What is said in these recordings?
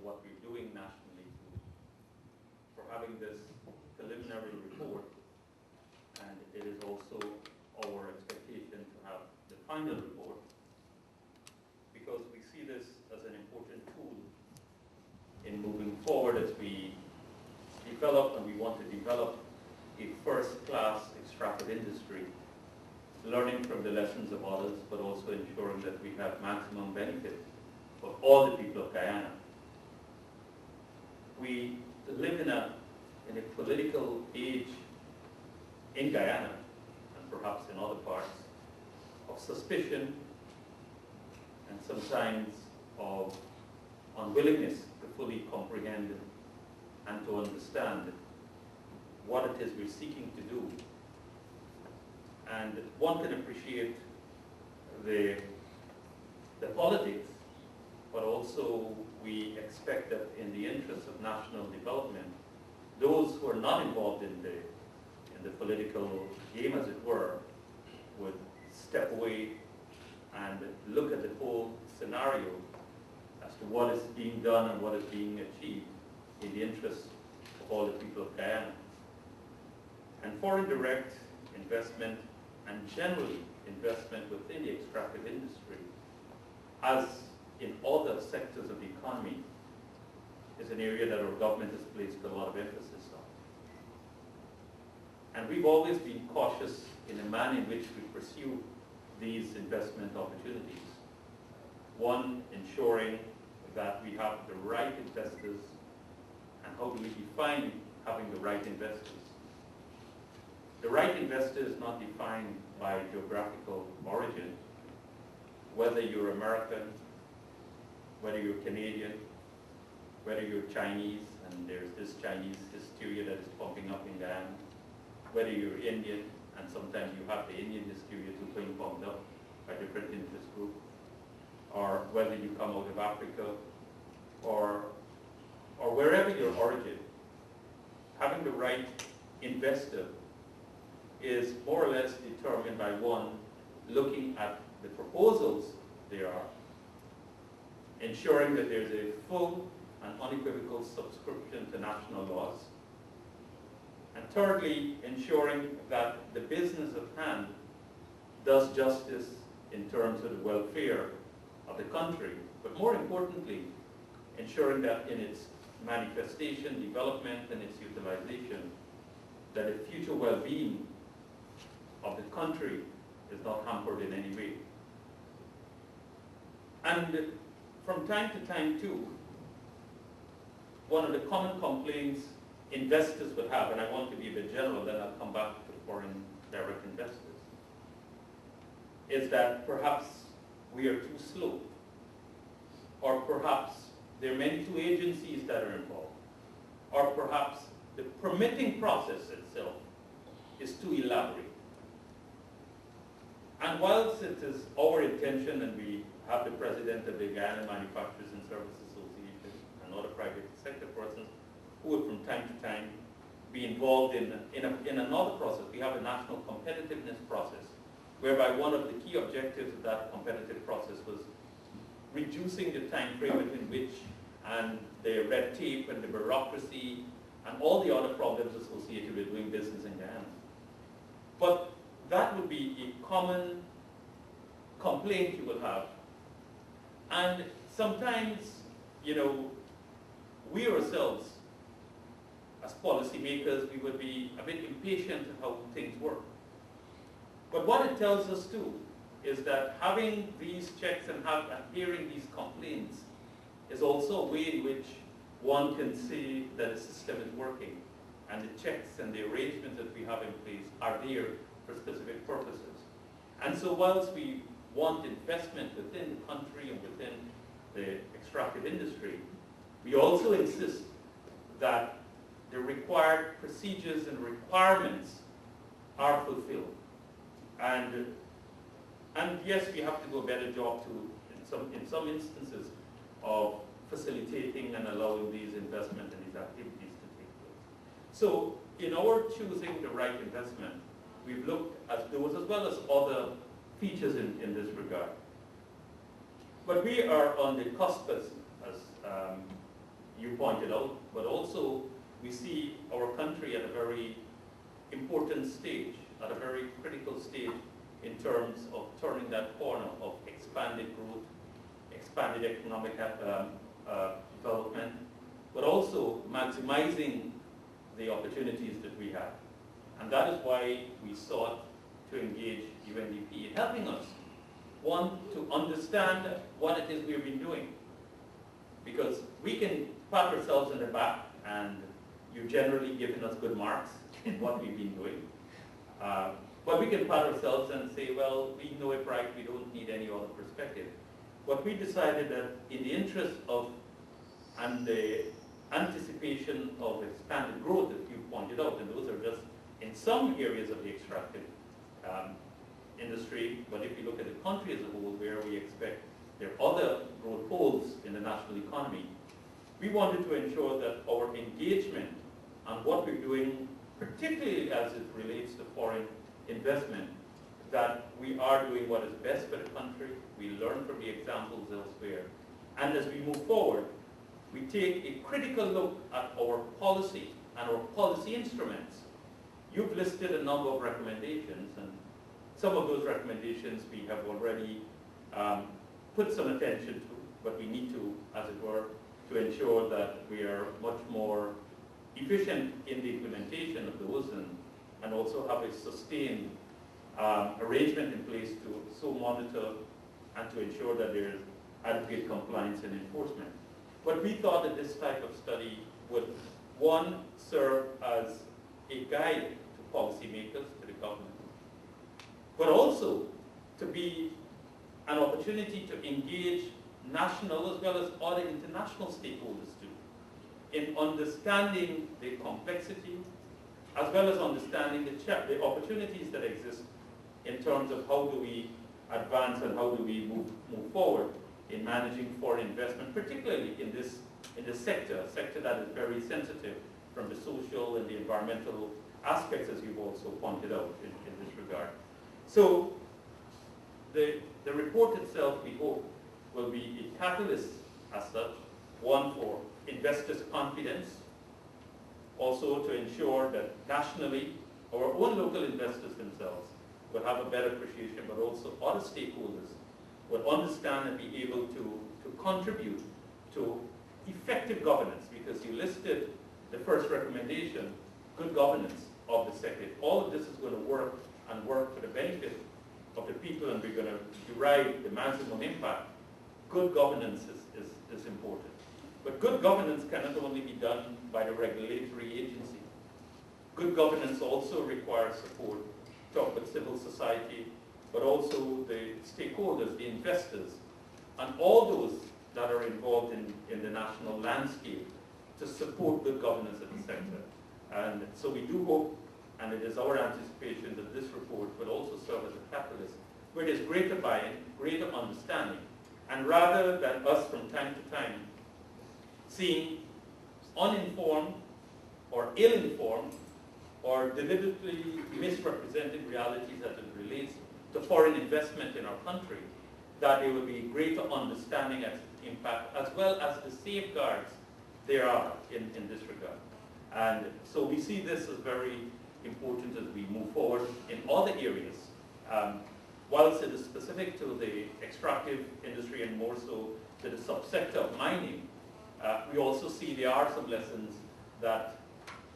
what we're doing nationally for having this preliminary report, and it is also our expectation to have the final report, because we see this as an important tool in moving forward as we develop, and we want to develop a first-class extractive industry, learning from the lessons of others, but also ensuring that we have maximum benefit for all the people of Guyana. We live in a political age in Guyana, and perhaps in other parts, of suspicion and sometimes of unwillingness to fully comprehend and to understand what it is we're seeking to do. And one can appreciate the politics, but also we expect that in the interest of national development, those who are not involved in the political game, as it were, would step away and look at the whole scenario as to what is being done and what is being achieved in the interest of all the people of Guyana. And foreign direct investment, and generally investment within the extractive industry, as in other sectors of the economy, is an area that our government has placed a lot of emphasis on. And we've always been cautious in the manner in which we pursue these investment opportunities. One, ensuring that we have the right investors, and how do we define having the right investors? The right investor is not defined by geographical origin, whether you're American, whether you're Canadian, whether you're Chinese, and there's this Chinese hysteria that is pumping up in Guyana, whether you're Indian, and sometimes you have the Indian hysteria too being pumped up by different interest groups, or whether you come out of Africa, or wherever your origin, having the right investor is more or less determined by one, looking at the proposals there are, ensuring that there's a full and unequivocal subscription to national laws, and thirdly, ensuring that the business at hand does justice in terms of the welfare of the country, but more importantly, ensuring that in its manifestation, development, and its utilization, that the future well-being of the country is not hampered in any way. And from time to time too, one of the common complaints investors would have, and I want to be a bit general, then I'll come back to foreign direct investors, is that perhaps we are too slow, or perhaps there are many too agencies that are involved, or perhaps the permitting process itself is too elaborate. And whilst it is our intention, and we have the president of the Guyana Manufacturers and Services Association and other private sector persons who would from time to time be involved in another process. We have a national competitiveness process, whereby one of the key objectives of that competitive process was reducing the time frame within which, and the red tape and the bureaucracy and all the other problems associated with doing business in Guyana. But that would be a common complaint you will have. And sometimes, we ourselves, as policymakers, we would be a bit impatient of how things work. But what it tells us too is that having these checks and hearing these complaints is also a way in which one can see that the system is working, and the checks and the arrangements that we have in place are there for specific purposes. And so whilst we want investment within the country and within the extractive industry, we also insist that the required procedures and requirements are fulfilled. And yes, we have to do a better job in some instances of facilitating and allowing these investment and these activities to take place. So in our choosing the right investment, we've looked at those as well as other features in this regard. But we are on the cusp, as you pointed out, but also we see our country at a very important stage, at a very critical stage in terms of turning that corner of expanded growth, expanded economic development, but also maximizing the opportunities that we have. And that is why we sought to engage UNDP in helping us, one, to understand what it is we've been doing. Because we can pat ourselves on the back, and you've generally given us good marks in what we've been doing. But we can pat ourselves and say, well, we know it right, we don't need any other perspective. But we decided that in the interest of, and the anticipation of expanded growth that you pointed out, and those are just in some areas of the extractive industry, but if you look at the country as a whole, where we expect there are other growth poles in the national economy, we wanted to ensure that our engagement on what we're doing, particularly as it relates to foreign investment, that we are doing what is best for the country, we learn from the examples elsewhere, and as we move forward, we take a critical look at our policy and our policy instruments. You've listed a number of recommendations, and some of those recommendations we have already put some attention to, but we need to, as it were, to ensure that we are much more efficient in the implementation of those, and also have a sustained arrangement in place to so monitor and to ensure that there is adequate compliance and enforcement. But we thought that this type of study would, one, serve as a guide to policymakers, to the government, but also to be an opportunity to engage national as well as other international stakeholders too, in understanding the complexity, as well as understanding the opportunities that exist in terms of how do we advance and how do we move forward in managing foreign investment, particularly in this sector, a sector that is very sensitive from the social and the environmental aspects, as you've also pointed out in this regard. So the report itself, we hope, will be a catalyst as such, one for investors' confidence, also to ensure that nationally our own local investors themselves will have a better appreciation, but also other stakeholders will understand and be able to contribute to effective governance, because you listed the first recommendation, good governance of the sector. All of this is going to work for the benefit of the people, and we're going to derive the maximum impact. Good governance is important. But good governance cannot only be done by the regulatory agency. Good governance also requires support, talk with civil society, but also the stakeholders, the investors, and all those that are involved in the national landscape to support good governance in the sector. And so we do hope, and it is our anticipation, that this report will also serve as a catalyst where there's greater buy-in, greater understanding, and rather than us from time to time seeing uninformed or ill-informed or deliberately misrepresented realities as it relates to foreign investment in our country, that there will be greater understanding as its impact, as well as the safeguards there are in this regard. And so we see this as very important as we move forward in other areas. Whilst it is specific to the extractive industry and more so to the subsector of mining, we also see there are some lessons that,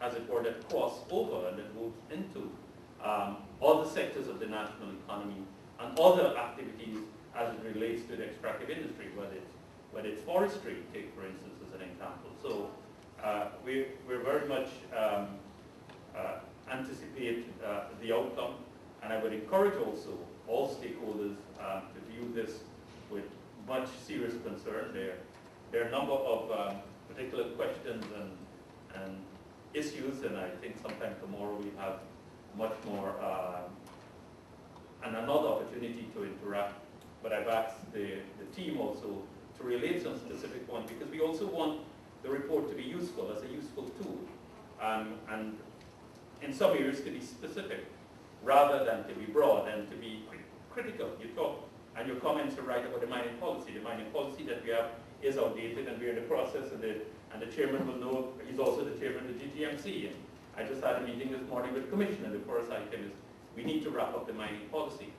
as it were, that cross over and that move into other sectors of the national economy and other activities as it relates to the extractive industry, whether it's forestry, take for instance as an example. So we're very much anticipate the outcome, and I would encourage also all stakeholders to view this with much serious concern. There are a number of particular questions and issues, and I think sometime tomorrow we have much more and another opportunity to interact. But I've asked the team also to relate some specific points, because we also want the report to be useful as a useful tool, and in some areas to be specific rather than to be broad and to be critical. You talk, and your comments are right about the mining policy that we have is outdated, and we're in the process, and the chairman will know, he's also the chairman of the GGMC. And I just had a meeting this morning with the commission, and the first item is we need to wrap up the mining policy.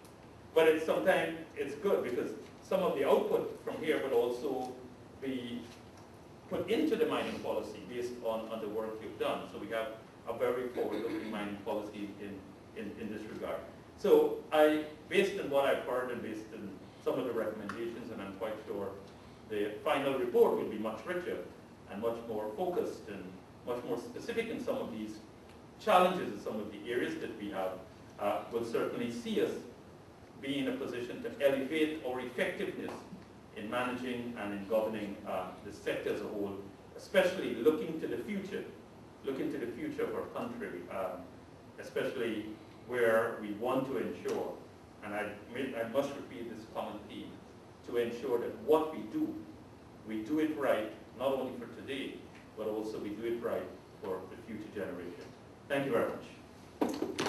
But sometimes it's good because some of the output from here will also be put into the mining policy based on the work you've done. So we have a very forward-looking mining policy in this regard. So based on what I've heard and based on some of the recommendations, and I'm quite sure the final report will be much richer and much more focused and much more specific in some of these challenges and some of the areas that we have, will certainly see us be in a position to elevate our effectiveness in managing and in governing the sector as a whole, especially looking to the future of our country, especially where we want to ensure, and I must repeat this common theme, to ensure that what we do it right, not only for today, but also we do it right for the future generation. Thank you very much.